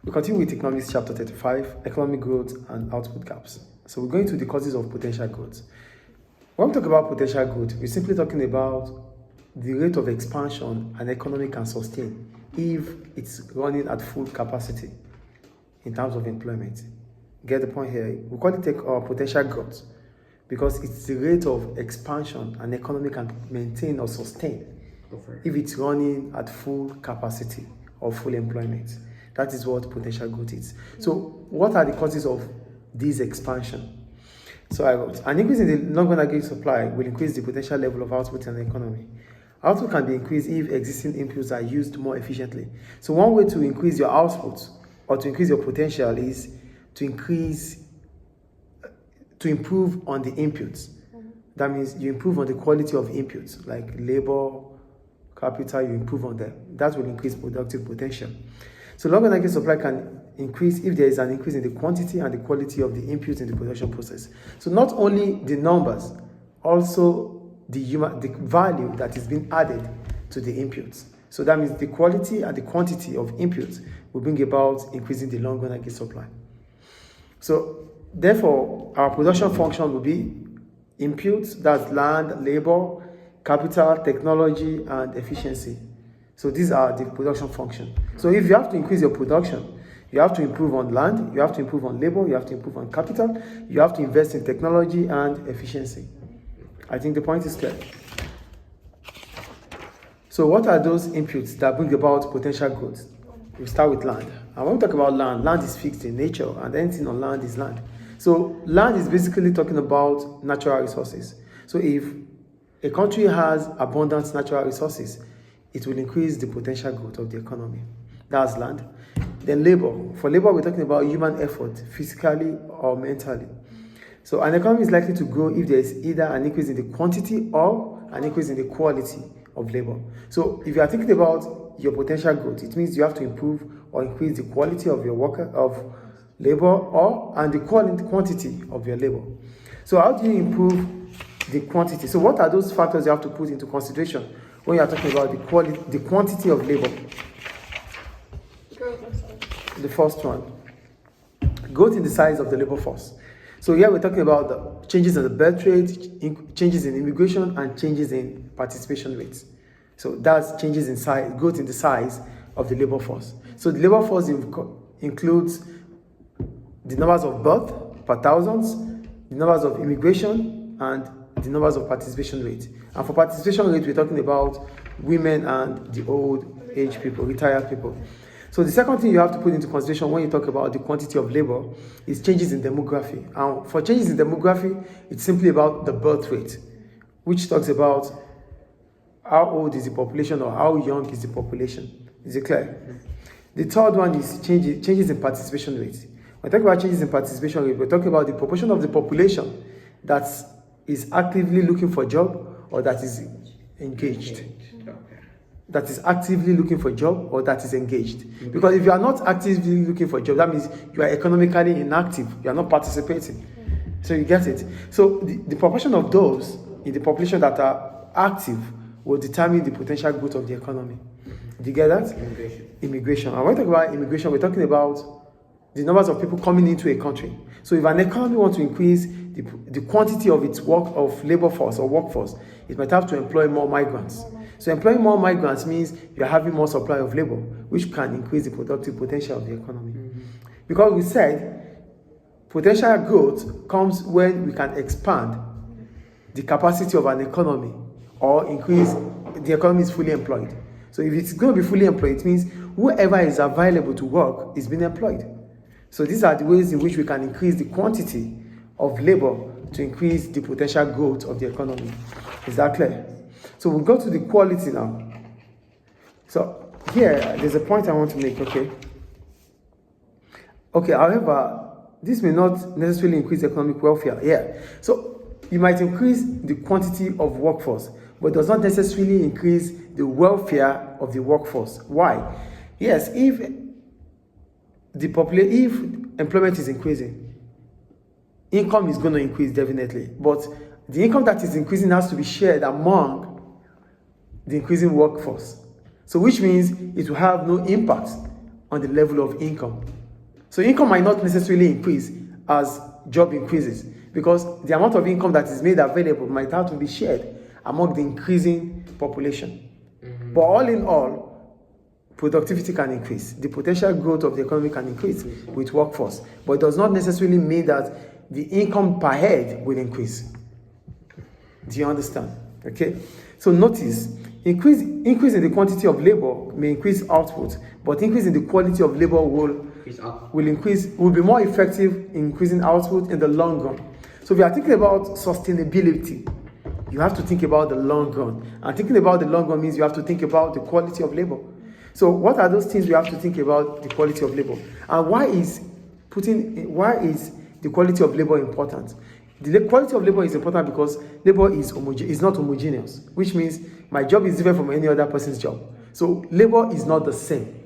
We continue with Economics chapter 35, Economic Growth and Output Gaps. So we're going to the causes of potential growth. When we talk about potential growth, we're simply talking about the rate of expansion an economy can sustain if it's running at full capacity in terms of employment. Get the point here? We call it potential growth because it's the rate of expansion an economy can maintain or sustain if it's running at full capacity or full employment. That is what potential growth is. So what are the causes of this expansion? So I wrote, an increase in the long-run aggregate supply will increase the potential level of output in the economy. Output can be increased if existing inputs are used more efficiently. So one way to increase your output or to increase your potential is to improve on the inputs. That means you improve on the quality of inputs, like labor, capital, you improve on them. That will increase productive potential. So long-run aggregate supply can increase if there is an increase in the quantity and the quality of the inputs in the production process. So not only the numbers, also the value that is being added to the inputs. So that means the quality and the quantity of inputs will bring about increasing the long-run aggregate supply. So therefore, our production function will be inputs, that's land, labor, capital, technology, and efficiency. So these are the production function. So if you have to increase your production, you have to improve on land, you have to improve on labor, you have to improve on capital, you have to invest in technology and efficiency. I think the point is clear. So what are those inputs that bring about potential growth? We start with land. And when we talk about land, land is fixed in nature and anything on land is land. So land is basically talking about natural resources. So if a country has abundant natural resources, it will increase the potential growth of the economy. That's land. Then labor. For labor, we're talking about human effort, physically or mentally. So an economy is likely to grow if there is either an increase in the quantity or an increase in the quality of labor. So if you are thinking about your potential growth, it means you have to improve or increase the quality of your labor and the quantity of your labor. So how do you improve the quantity? So what are those factors you have to put into consideration when you are talking about the quantity of labor? The first one, growth in the size of the labor force. So here we're talking about the changes in the birth rate, changes in immigration, and changes in participation rates. So that's changes in size, growth in the size of the labor force. So the labor force includes the numbers of birth per thousands, the numbers of immigration, and the numbers of participation rate. And for participation rate, we're talking about women and the old age people, retired people. So the second thing you have to put into consideration when you talk about the quantity of labor is changes in demography. And for changes in demography, it's simply about the birth rate, which talks about how old is the population or how young is the population. Is it clear? The third one is changes in participation rate. When we talk about changes in participation rate, we're talking about the proportion of the population that is actively looking for a job or that is engaged. That is actively looking for a job or that is engaged. Because if you are not actively looking for a job, that means you are economically inactive. You are not participating. So you get it. So the proportion of those in the population that are active will determine the potential growth of the economy. Do you get that? Immigration. And when we talk about immigration, we're talking about the numbers of people coming into a country. So if an economy wants to increase the quantity of its labor force or workforce, it might have to employ more migrants. So employing more migrants means you're having more supply of labor, which can increase the productive potential of the economy. Because we said potential growth comes when we can expand the capacity of an economy or increase the economy is fully employed. So if it's going to be fully employed, it means whoever is available to work is being employed. So these are the ways in which we can increase the quantity of labor to increase the potential growth of the economy. Is that clear? So we'll go to the quality now. So here, there's a point I want to make, okay? Okay, however, this may not necessarily increase economic welfare. Yeah. So you might increase the quantity of workforce, but does not necessarily increase the welfare of the workforce. Why? Yes, if employment is increasing, income is going to increase definitely, but the income that is increasing has to be shared among the increasing workforce. So which means it will have no impact on the level of income. So income might not necessarily increase as job increases, because the amount of income that is made available might have to be shared among the increasing population. But all in all, productivity can increase. The potential growth of the economy can increase with workforce. But it does not necessarily mean that the income per head will increase. Do you understand? Okay. So notice, increase in the quantity of labor may increase output, but increase in the quality of labor will be more effective in increasing output in the long run. So if you are thinking about sustainability, you have to think about the long run. And thinking about the long run means you have to think about the quality of labor. So what are those things we have to think about? The quality of labor. And why is the quality of labor important? The quality of labor is important because labor is not homogeneous, which means my job is different from any other person's job. So labor is not the same.